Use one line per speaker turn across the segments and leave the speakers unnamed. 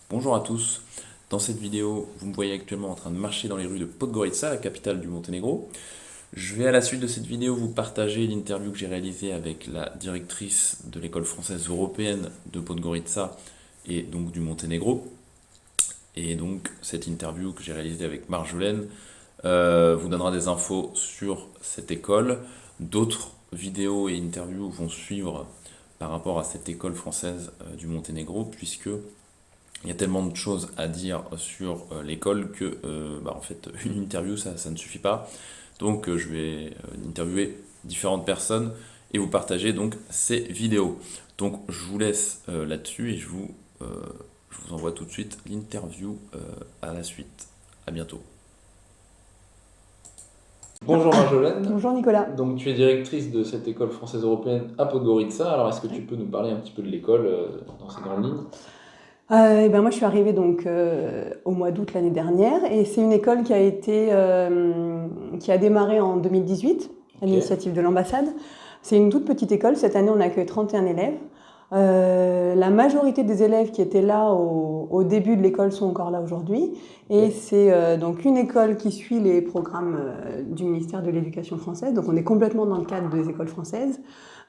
Bonjour à tous. Dans cette vidéo, vous me voyez actuellement en train de marcher dans les rues de Podgorica, la capitale du Monténégro. Je vais à la suite de cette vidéo vous partager l'interview que j'ai réalisée avec la directrice de l'école française européenne de Podgorica et donc du Monténégro. Et donc cette interview que j'ai réalisée avec Marjolaine vous donnera des infos sur cette école. D'autres vidéos et interviews vont suivre par rapport à cette école française du Monténégro, puisque il y a tellement de choses à dire sur l'école que en fait une interview ça ne suffit pas. Donc je vais interviewer différentes personnes et vous partager donc ces vidéos. Donc je vous laisse là-dessus et je vous envoie tout de suite l'interview à la suite. À bientôt. Bonjour Marjolaine.
Bonjour Nicolas.
Donc tu es directrice de cette école française européenne à Podgorica. Alors est-ce que tu peux nous parler un petit peu de l'école dans ses grandes lignes?
Moi, je suis arrivée au mois d'août l'année dernière et c'est une école qui a démarré en 2018 à
Ok.
l'initiative de l'ambassade. C'est une toute petite école. Cette année, on accueille 31 élèves. La majorité des élèves qui étaient là au début de l'école sont encore là aujourd'hui. Et
Ok.
c'est donc une école qui suit les programmes du ministère de l'Éducation française. Donc on est complètement dans le cadre des écoles françaises,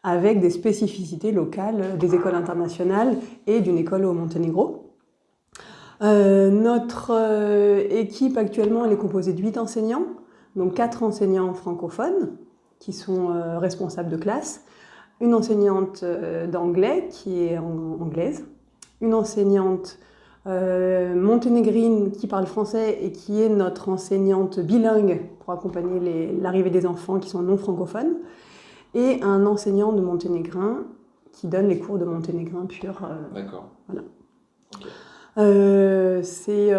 avec des spécificités locales des écoles internationales et d'une école au Monténégro. Notre équipe actuellement, elle est composée de 8 enseignants, donc 4 enseignants francophones qui sont responsables de classe, une enseignante d'anglais qui est anglaise, une enseignante monténégrine qui parle français et qui est notre enseignante bilingue pour accompagner l'arrivée des enfants qui sont non francophones, et un enseignant de monténégrin qui donne les cours de monténégrin pur.
D'accord.
Voilà.
Ok.
C'est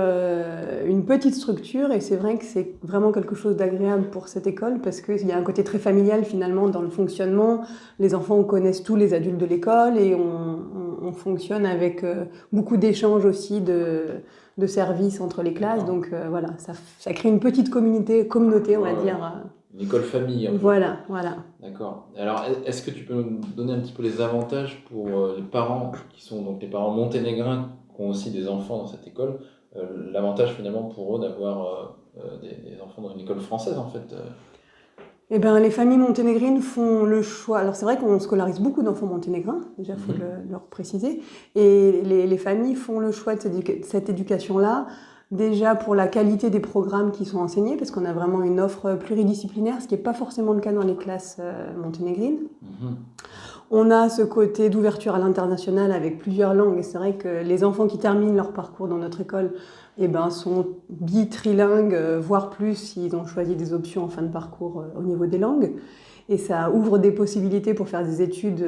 une petite structure et c'est vrai que c'est vraiment quelque chose d'agréable pour cette école parce qu'il y a un côté très familial finalement dans le fonctionnement. Les enfants connaissent tous les adultes de l'école et on fonctionne avec beaucoup d'échanges aussi de services entre les classes.
D'accord.
Donc voilà, ça crée une petite communauté on va
Ouais, ouais.
dire.
Une école famille un peu.
Voilà.
D'accord. Alors, est-ce que tu peux nous donner un petit peu les avantages pour les parents qui sont donc les parents monténégrins qui ont aussi des enfants dans cette école, l'avantage finalement pour eux d'avoir des enfants dans une école française en fait.
Eh ben, les familles monténégrines font le choix. Alors c'est vrai qu'on scolarise beaucoup d'enfants monténégrins, déjà il faut leur préciser, et les familles font le choix de cette éducation-là, déjà pour la qualité des programmes qui sont enseignés, parce qu'on a vraiment une offre pluridisciplinaire, ce qui n'est pas forcément le cas dans les classes monténégrines.
Mhm.
On a ce côté d'ouverture à l'international avec plusieurs langues, et c'est vrai que les enfants qui terminent leur parcours dans notre école sont bitrilingues, voire plus s'ils ont choisi des options en fin de parcours au niveau des langues. Et ça ouvre des possibilités pour faire des études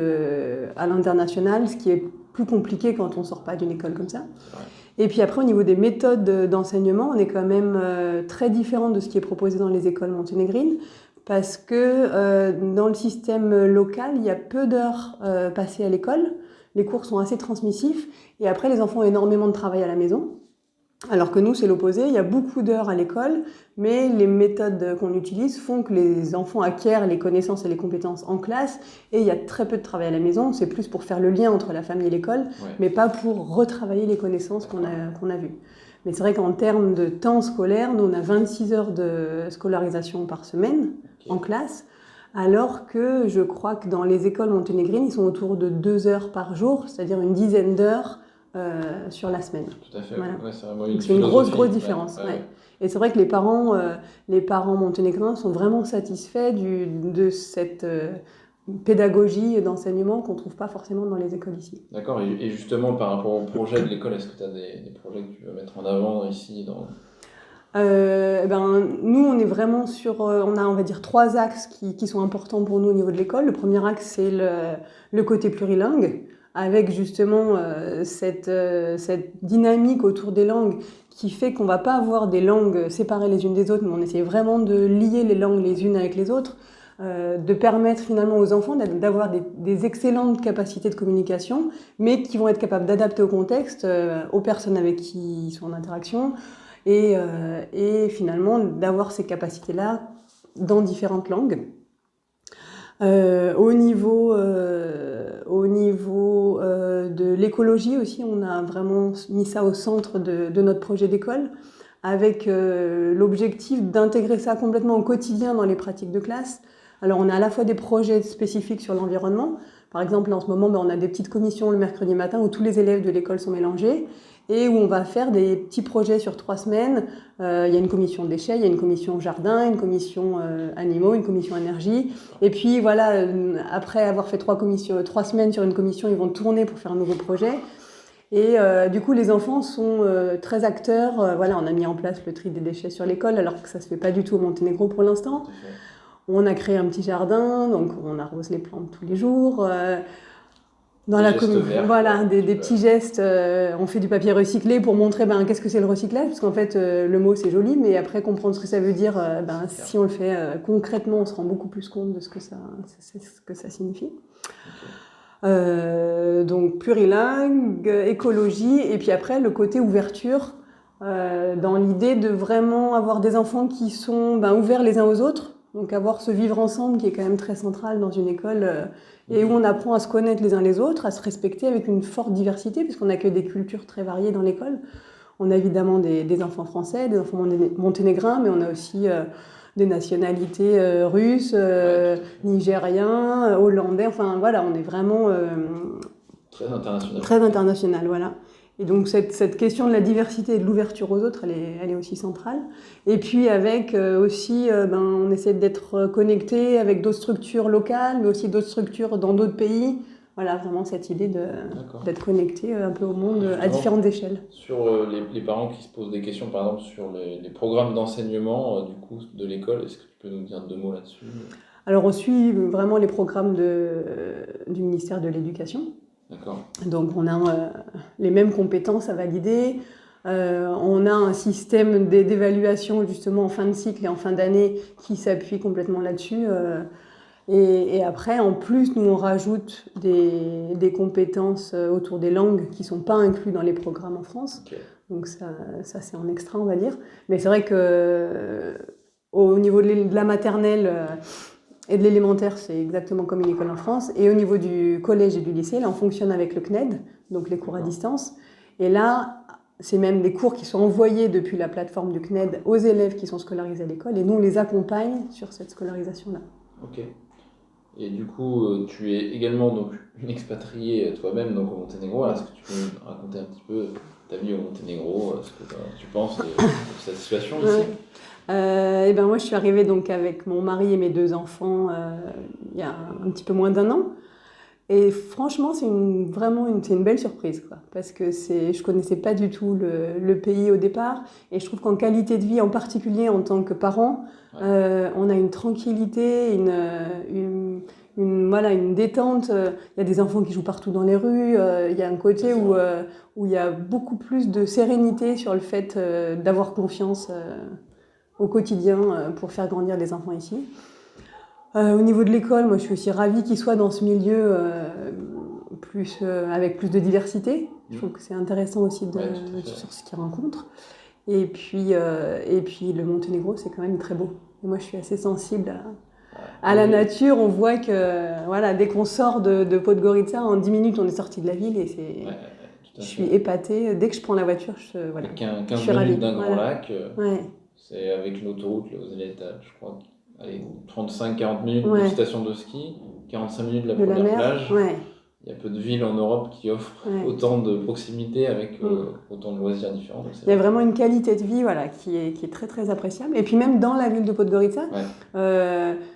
à l'international, ce qui est plus compliqué quand on ne sort pas d'une école comme ça.
C'est vrai.
Et puis après, au niveau des méthodes d'enseignement, on est quand même très différent de ce qui est proposé dans les écoles monténégrines, parce que dans le système local, il y a peu d'heures passées à l'école, les cours sont assez transmissifs, et après les enfants ont énormément de travail à la maison. Alors que nous, c'est l'opposé, il y a beaucoup d'heures à l'école, mais les méthodes qu'on utilise font que les enfants acquièrent les connaissances et les compétences en classe, et il y a très peu de travail à la maison, c'est plus pour faire le lien entre la famille et l'école,
Ouais.
mais pas pour retravailler les connaissances qu'on a vues. Mais c'est vrai qu'en termes de temps scolaire, nous on a 26 heures de scolarisation par semaine
Ok.
en classe, alors que je crois que dans les écoles monténégrines, ils sont autour de 2 heures par jour, c'est-à-dire une dizaine d'heures sur la semaine.
Tout à fait.
Voilà.
Ouais, c'est vraiment une
Donc c'est une
philosophie.
grosse différence.
Ouais, ouais,
Ouais. Et c'est vrai que les parents monténégrins sont vraiment satisfaits de cette pédagogie d'enseignement qu'on ne trouve pas forcément dans les écoles ici.
D'accord. Et justement, par rapport au projet de l'école, est-ce que tu as des projets que tu veux mettre en avant ici dans...
Nous, on est vraiment on a, on va dire, 3 axes qui sont importants pour nous au niveau de l'école. Le premier axe, c'est le côté plurilingue, avec justement cette dynamique autour des langues qui fait qu'on ne va pas avoir des langues séparées les unes des autres, mais on essaie vraiment de lier les langues les unes avec les autres, de permettre finalement aux enfants d'avoir des excellentes capacités de communication, mais qui vont être capables d'adapter au contexte, aux personnes avec qui ils sont en interaction, et finalement d'avoir ces capacités-là dans différentes langues. Au niveau de l'écologie aussi, on a vraiment mis ça au centre de notre projet d'école, avec l'objectif d'intégrer ça complètement au quotidien dans les pratiques de classe. Alors on a à la fois des projets spécifiques sur l'environnement. Par exemple, en ce moment, on a des petites commissions le mercredi matin où tous les élèves de l'école sont mélangés et où on va faire des petits projets sur 3 semaines. Il y a une commission déchets, il y a une commission jardin, une commission animaux, une commission énergie. Et puis voilà, après avoir fait 3 semaines sur une commission, ils vont tourner pour faire un nouveau projet. Et du coup, les enfants sont très acteurs. Voilà, on a mis en place le tri des déchets sur l'école, alors que ça se fait pas du tout au Monténégro pour l'instant. On a créé un petit jardin, donc on arrose les plantes tous les jours. Dans
Des
la
gestes verts,
voilà,
quoi.
des petits gestes. On fait du papier recyclé pour montrer qu'est-ce que c'est le recyclage, parce qu'en fait, le mot c'est joli, mais après comprendre ce que ça veut dire, si on le fait concrètement, on se rend beaucoup plus compte de ce que ça signifie. Donc plurilingue, écologie, et puis après le côté ouverture, dans l'idée de vraiment avoir des enfants qui sont ouverts les uns aux autres, donc avoir ce vivre ensemble qui est quand même très central dans une école, et où on apprend à se connaître les uns les autres, à se respecter avec une forte diversité, puisqu'on accueille des cultures très variées dans l'école. On a évidemment des enfants français, des enfants monténégrins, mais on a aussi des nationalités russes, nigériens, hollandais, enfin voilà, on est vraiment très international, voilà. Et donc cette question de la diversité et de l'ouverture aux autres, elle est aussi centrale. Et puis avec aussi, on essaie d'être connecté avec d'autres structures locales, mais aussi d'autres structures dans d'autres pays. Voilà, vraiment cette idée d'être connecté un peu au monde à différentes échelles.
Sur les parents qui se posent des questions, par exemple, sur les programmes d'enseignement du coup, de l'école, est-ce que tu peux nous dire 2 mots là-dessus?
Alors on suit vraiment les programmes du ministère de l'Éducation.
D'accord.
Donc on a les mêmes compétences à valider. On a un système d'évaluation justement en fin de cycle et en fin d'année qui s'appuie complètement là-dessus. Et après, en plus, nous, on rajoute des compétences autour des langues qui ne sont pas incluses dans les programmes en France.
Okay.
Donc ça c'est en extra, on va dire. Mais c'est vrai que au niveau de la maternelle et de l'élémentaire, c'est exactement comme une école en France. Et au niveau du collège et du lycée, là, on fonctionne avec le CNED, donc les cours à distance. Et là, c'est même des cours qui sont envoyés depuis la plateforme du CNED aux élèves qui sont scolarisés à l'école. Et nous, on les accompagne sur cette scolarisation-là.
Ok. Et du coup, tu es également donc une expatriée toi-même donc au Monténégro. Alors, est-ce que tu peux nous raconter un petit peu ta vie au Monténégro, ce que tu penses de cette situation ici?
Moi, je suis arrivée donc avec mon mari et mes 2 enfants il y a un petit peu moins d'1 an. Et franchement, c'est une belle surprise, quoi, parce que je connaissais pas du tout le pays au départ, et je trouve qu'en qualité de vie, en particulier en tant que parent, on a une tranquillité, une détente. Il y a des enfants qui jouent partout dans les rues. Il y a un côté où il y a beaucoup plus de sérénité sur le fait d'avoir confiance au quotidien pour faire grandir les enfants ici. Au niveau de l'école, moi je suis aussi ravie qu'ils soient dans ce milieu avec plus de diversité. Je trouve que c'est intéressant aussi sur ce qu'ils rencontrent. Et puis le Monténégro, c'est quand même très beau. Et moi je suis assez sensible à la nature. On voit que voilà, dès qu'on sort de Podgorica, en 10 minutes on est sorti de la ville et je suis épatée. Dès que je prends la voiture, je suis ravie.
Minutes d'un grand lac, c'est avec l'autoroute, vous allez être, je crois, 35-40 minutes de station de ski, 45 minutes de la première plage. Il y a peu de villes en Europe qui offrent autant de proximité avec autant de loisirs différents. Donc
il y a vraiment une qualité de vie qui est très très appréciable. Et puis même dans la ville de Podgorica,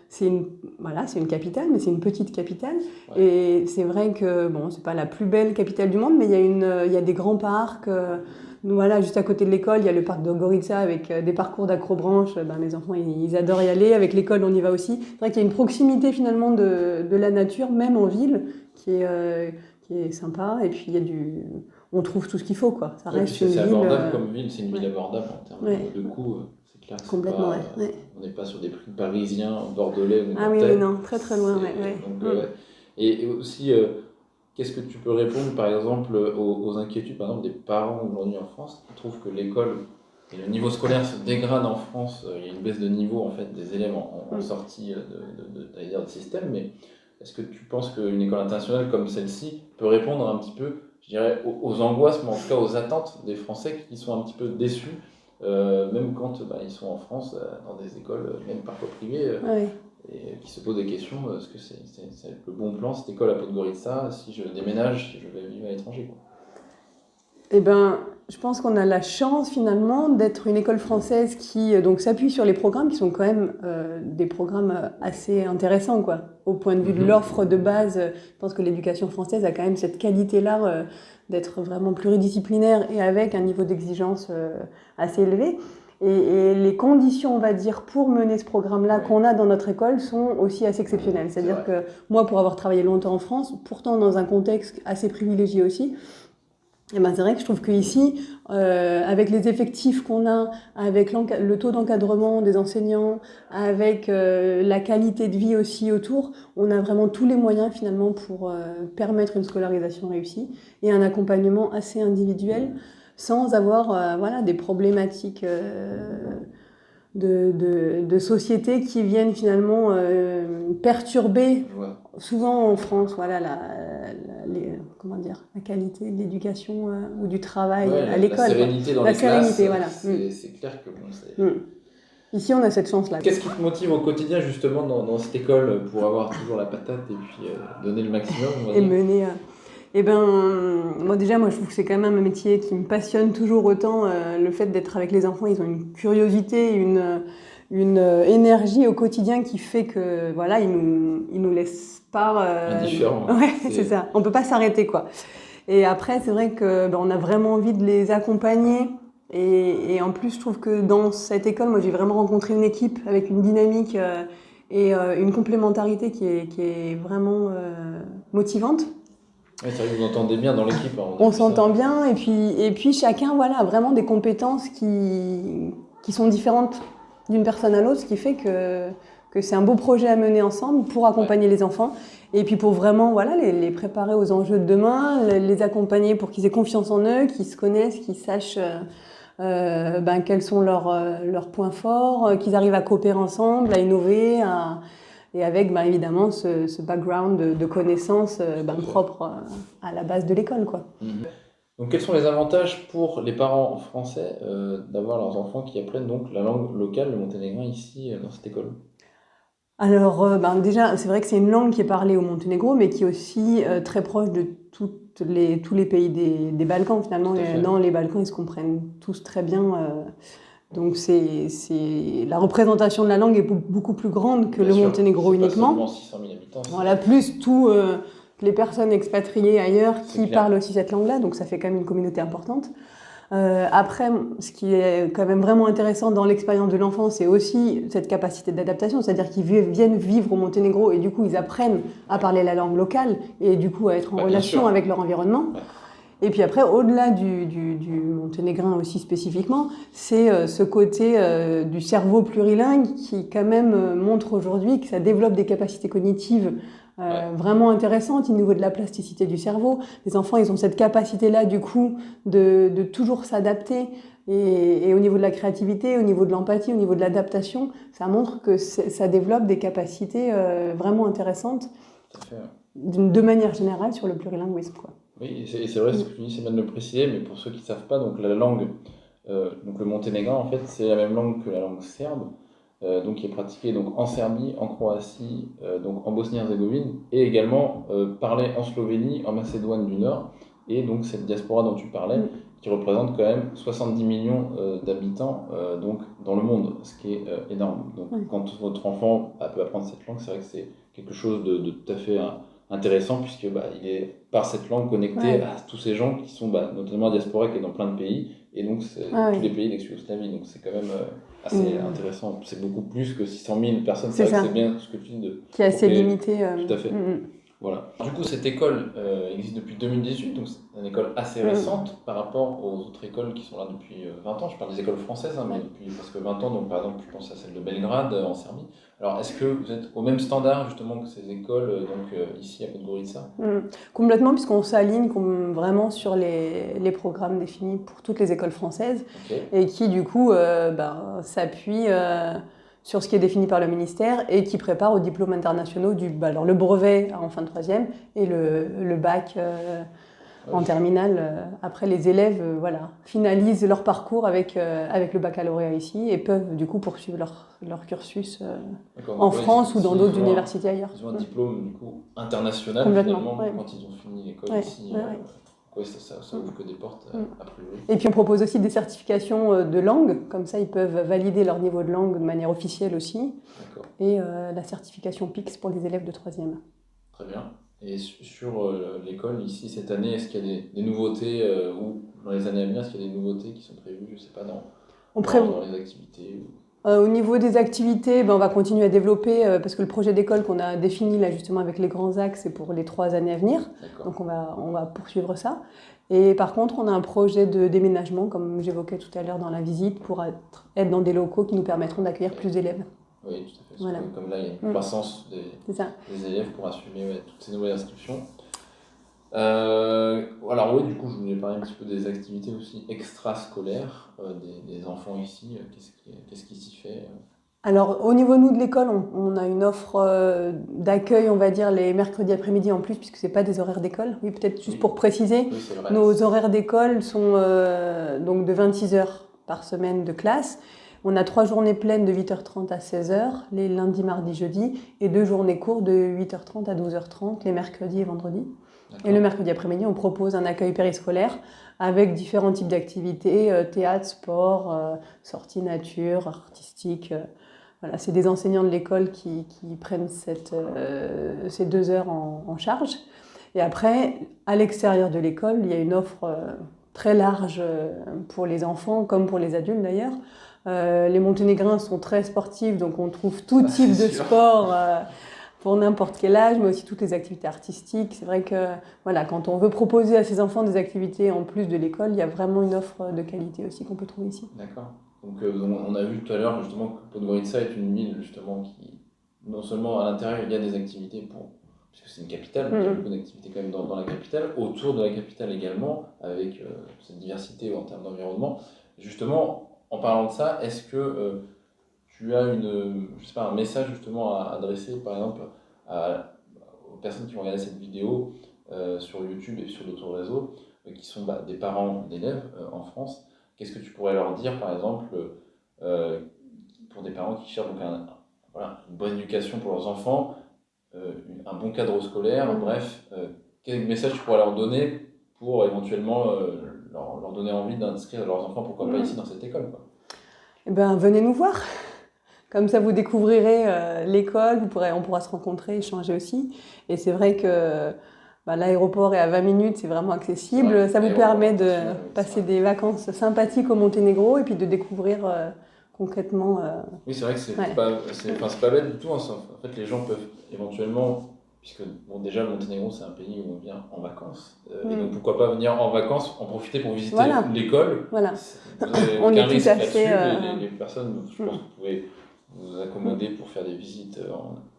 c'est une capitale, mais c'est une petite capitale. Et c'est vrai que c'est pas la plus belle capitale du monde, mais il y a des grands parcs. Juste à côté de l'école, il y a le parc de Gorica avec des parcours d'acrobranche. Les enfants, ils adorent y aller. Avec l'école, on y va aussi. C'est vrai qu'il y a une proximité finalement de la nature, même en ville, qui est sympa. Et puis on trouve tout ce qu'il faut, quoi. Ça reste une ville.
C'est abordable comme ville. C'est une ville abordable en termes de coût. C'est clair.
Complètement,
on n'est pas sur des prix parisiens, bordelais ou
nantais. Oui, non, très très loin.
Et aussi. Qu'est-ce que tu peux répondre, par exemple, aux inquiétudes, par exemple, des parents aujourd'hui en France qui trouvent que l'école Et le niveau scolaire se dégrade en France. Il y a une baisse de niveau en fait des élèves en sortie j'allais dire, de système. Mais est-ce que tu penses qu'une école internationale comme celle-ci peut répondre un petit peu, je dirais, aux angoisses, mais en tout cas aux attentes des Français qui sont un petit peu déçus, même quand ils sont en France, dans des écoles, même parfois privées,
Ouais.
et qui se posent des questions, est-ce que c'est le bon plan, cette école à Podgorica, si je déménage, si je vais vivre à l'étranger, quoi.
Eh ben, je pense qu'on a la chance finalement d'être une école française qui donc s'appuie sur les programmes qui sont quand même des programmes assez intéressants, quoi. Au point de vue de l'offre de base, je pense que l'éducation française a quand même cette qualité-là d'être vraiment pluridisciplinaire et avec un niveau d'exigence assez élevé. Et les conditions, on va dire, pour mener ce programme-là qu'on a dans notre école sont aussi assez exceptionnelles. C'est-à-dire que moi, pour avoir travaillé longtemps en France, pourtant dans un contexte assez privilégié aussi, et ben c'est vrai que je trouve qu'ici, avec les effectifs qu'on a, avec le taux d'encadrement des enseignants, avec la qualité de vie aussi autour, on a vraiment tous les moyens finalement pour permettre une scolarisation réussie et un accompagnement assez individuel sans avoir voilà, des problématiques de société qui viennent finalement perturber, souvent en France, voilà, comment dire, la qualité de l'éducation ou du travail à l'école.
La sérénité dans les classes,
voilà.
C'est clair que bon, c'est...
Ici, on a cette chance-là.
Qu'est-ce qui te motive au quotidien justement dans cette école pour avoir toujours la patate et puis donner le maximum, on va
Et
dire.
mener... Eh ben, moi déjà, je trouve que c'est quand même un métier qui me passionne toujours autant. Le fait d'être avec les enfants, ils ont une curiosité, une énergie au quotidien qui fait que voilà, ils nous laissent pas
indifférents.
Ouais, c'est ça. On peut pas s'arrêter, quoi. Et après, c'est vrai que on a vraiment envie de les accompagner. Et en plus, je trouve que dans cette école, moi, j'ai vraiment rencontré une équipe avec une dynamique et une complémentarité qui est vraiment motivante.
Oui, c'est vrai que vous entendez bien dans l'équipe. Hein,
on s'entend bien et puis chacun voilà, a vraiment des compétences qui sont différentes d'une personne à l'autre, ce qui fait que c'est un beau projet à mener ensemble pour accompagner les enfants et puis pour vraiment voilà, les préparer aux enjeux de demain, les accompagner pour qu'ils aient confiance en eux, qu'ils se connaissent, qu'ils sachent quels sont leurs points forts, qu'ils arrivent à coopérer ensemble, à innover, et avec évidemment ce background de connaissances propre à la base de l'école, quoi.
Donc quels sont les avantages pour les parents français d'avoir leurs enfants qui apprennent donc la langue locale, le monténégrin, ici dans cette école?
Alors déjà, c'est vrai que c'est une langue qui est parlée au Monténégro, mais qui est aussi très proche de tous les pays des Balkans finalement. Dans les Balkans, ils se comprennent tous très bien. Donc la représentation de la langue est beaucoup plus grande que le Monténégro uniquement.
Pas seulement 600 000 habitants.
Voilà, plus les personnes expatriées ailleurs qui parlent aussi cette langue-là, donc ça fait quand même une communauté importante. Après, ce qui est quand même vraiment intéressant dans l'expérience de l'enfant, c'est aussi cette capacité d'adaptation, c'est-à-dire qu'ils viennent vivre au Monténégro et du coup ils apprennent à parler la langue locale et du coup à être en relation avec leur environnement. Ouais. Et puis après, au-delà du monténégrin aussi spécifiquement, c'est ce côté du cerveau plurilingue qui quand même montre aujourd'hui que ça développe des capacités cognitives vraiment intéressantes au niveau de la plasticité du cerveau. Les enfants, ils ont cette capacité-là du coup de toujours s'adapter et au niveau de la créativité, au niveau de l'empathie, au niveau de l'adaptation, ça montre que ça développe des capacités vraiment intéressantes de manière générale sur le plurilinguisme, quoi.
Oui, c'est vrai, ce que tu dis, c'est bien de le préciser, mais pour ceux qui ne savent pas, donc la langue, donc le monténégrin, en fait, c'est la même langue que la langue serbe, donc qui est pratiquée donc, en Serbie, en Croatie, donc en Bosnie-Herzégovine, et également parlée en Slovénie, en Macédoine du Nord, et donc cette diaspora dont tu parlais, qui représente quand même 70 millions d'habitants donc, dans le monde, ce qui est énorme. Donc quand votre enfant peut apprendre cette langue, c'est vrai que c'est quelque chose de tout à fait intéressant, puisque il est par cette langue connecté à tous ces gens qui sont notamment diaspora qui est dans plein de pays, et donc tous les pays d'ex-Yougoslavie, donc c'est quand même assez intéressant. C'est beaucoup plus que 600 000 personnes, c'est vrai que c'est bien ce que tu dis.
Qui est assez limité.
Tout à fait. Voilà. Du coup, cette école existe depuis 2018, donc c'est une école assez récente par rapport aux autres écoles qui sont là depuis 20 ans. Je parle des écoles françaises, hein, mais depuis presque 20 ans. Donc, par exemple, je pense à celle de Belgrade, en Serbie. Alors, est-ce que vous êtes au même standard, justement, que ces écoles, ici à Podgorica?
Complètement, puisqu'on s'aligne vraiment sur les programmes définis pour toutes les écoles françaises, et qui, du coup, s'appuient sur ce qui est défini par le ministère et qui prépare aux diplômes internationaux alors le brevet en fin de troisième et le bac en terminale. Après, les élèves finalisent leur parcours avec le baccalauréat ici et peuvent du coup poursuivre leur cursus en France ou dans d'autres universités ailleurs.
Ils ont un diplôme du coup international finalement quand ils ont fini l'école ici. Ça ouvre que des portes, a priori.
Et puis on propose aussi des certifications de langue, comme ça ils peuvent valider leur niveau de langue de manière officielle aussi.
D'accord.
Et la certification PIX pour les élèves de 3e.
Très bien. Et sur l'école ici cette année, est-ce qu'il y a des nouveautés ou dans les années à venir, est-ce qu'il y a des nouveautés qui sont prévues, je ne sais pas, dans les activités
Au niveau des activités, on va continuer à développer, parce que le projet d'école qu'on a défini là justement avec les grands axes, c'est pour les 3 années à venir. Donc on va poursuivre ça. Et par contre, on a un projet de déménagement, comme j'évoquais tout à l'heure dans la visite, pour être dans des locaux qui nous permettront d'accueillir plus d'élèves.
Oui, tout à fait. Voilà. Comme là, il y a une croissance des élèves pour assumer toutes ces nouvelles inscriptions. Alors oui, du coup, je voulais parler un petit peu des activités aussi extrascolaires des enfants ici. Qu'est-ce qui s'y fait
Alors, au niveau, nous, de l'école, on a une offre d'accueil, on va dire, les mercredis après-midi en plus, puisque ce n'est pas des horaires d'école. Oui, peut-être juste pour préciser, nos horaires d'école sont donc de 26 heures par semaine de classe. On a 3 journées pleines de 8h30 à 16h, les lundis, mardis, jeudis, et 2 journées courtes de 8h30 à 12h30, les mercredis et vendredis. Et le mercredi après-midi, on propose un accueil périscolaire avec différents types d'activités, théâtre, sport, sorties nature, artistique. Voilà, c'est des enseignants de l'école qui prennent ces 2 heures en charge. Et après, à l'extérieur de l'école, il y a une offre très large pour les enfants, comme pour les adultes d'ailleurs. Les Monténégrins sont très sportifs, donc on trouve tout type de sport pour n'importe quel âge, mais aussi toutes les activités artistiques. C'est vrai que quand on veut proposer à ses enfants des activités en plus de l'école, il y a vraiment une offre de qualité aussi qu'on peut trouver ici.
D'accord. Donc on a vu tout à l'heure justement que Podgorica est une ville justement qui, non seulement à l'intérieur il y a des activités puisque c'est une capitale, il y a beaucoup d'activités quand même dans la capitale, autour de la capitale également, avec cette diversité en termes d'environnement. Justement, en parlant de ça, est-ce que tu as un message justement à adresser par exemple aux personnes qui vont regarder cette vidéo sur YouTube et sur d'autres réseaux, qui sont des parents d'élèves en France? Qu'est-ce que tu pourrais leur dire par exemple pour des parents qui cherchent donc une bonne éducation pour leurs enfants, un bon cadre scolaire, bref, quel message tu pourrais leur donner pour éventuellement leur donner envie d'inscrire leurs enfants, pourquoi pas ici dans cette école, quoi.
Eh ben, venez nous voir. Comme ça, vous découvrirez l'école, on pourra se rencontrer, échanger aussi. Et c'est vrai que l'aéroport est à 20 minutes, c'est vraiment accessible. Ça vous permet de passer des vacances sympathiques au Monténégro et puis de découvrir concrètement.
Oui, c'est vrai que c'est pas bête du tout. En fait, les gens peuvent éventuellement, puisque déjà le Monténégro c'est un pays où on vient en vacances, et donc pourquoi pas venir en vacances, en profiter pour visiter l'école.
Voilà.
Vous avez
On
aucun
est
risque
tout à fait.
les personnes, je pense que vous pouvez vous accommoder pour faire des visites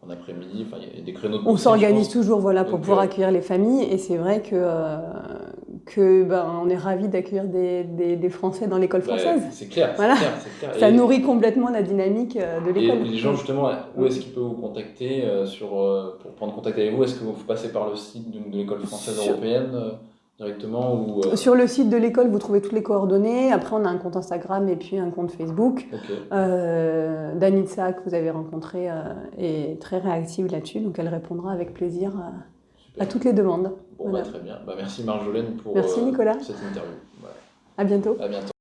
en après-midi. Enfin, il y a des créneaux de possibles.
On s'organise toujours pour pouvoir accueillir les familles, et c'est vrai on est ravis d'accueillir des Français dans l'école française.
C'est clair,
voilà.
c'est clair.
Ça nourrit complètement la dynamique de l'école.
Et les gens justement, où est-ce qu'ils peuvent vous contacter pour prendre contact avec vous? Est-ce que vous passez par le site de l'école française européenne directement ou
Sur le site de l'école, vous trouvez toutes les coordonnées. Après, on a un compte Instagram et puis un compte Facebook. Danitza, que vous avez rencontrée, est très réactive là-dessus, donc elle répondra avec plaisir à toutes les demandes.
Bon, très bien. Merci Marjolaine pour
Merci Nicolas.
cette interview.
À bientôt.
À bientôt.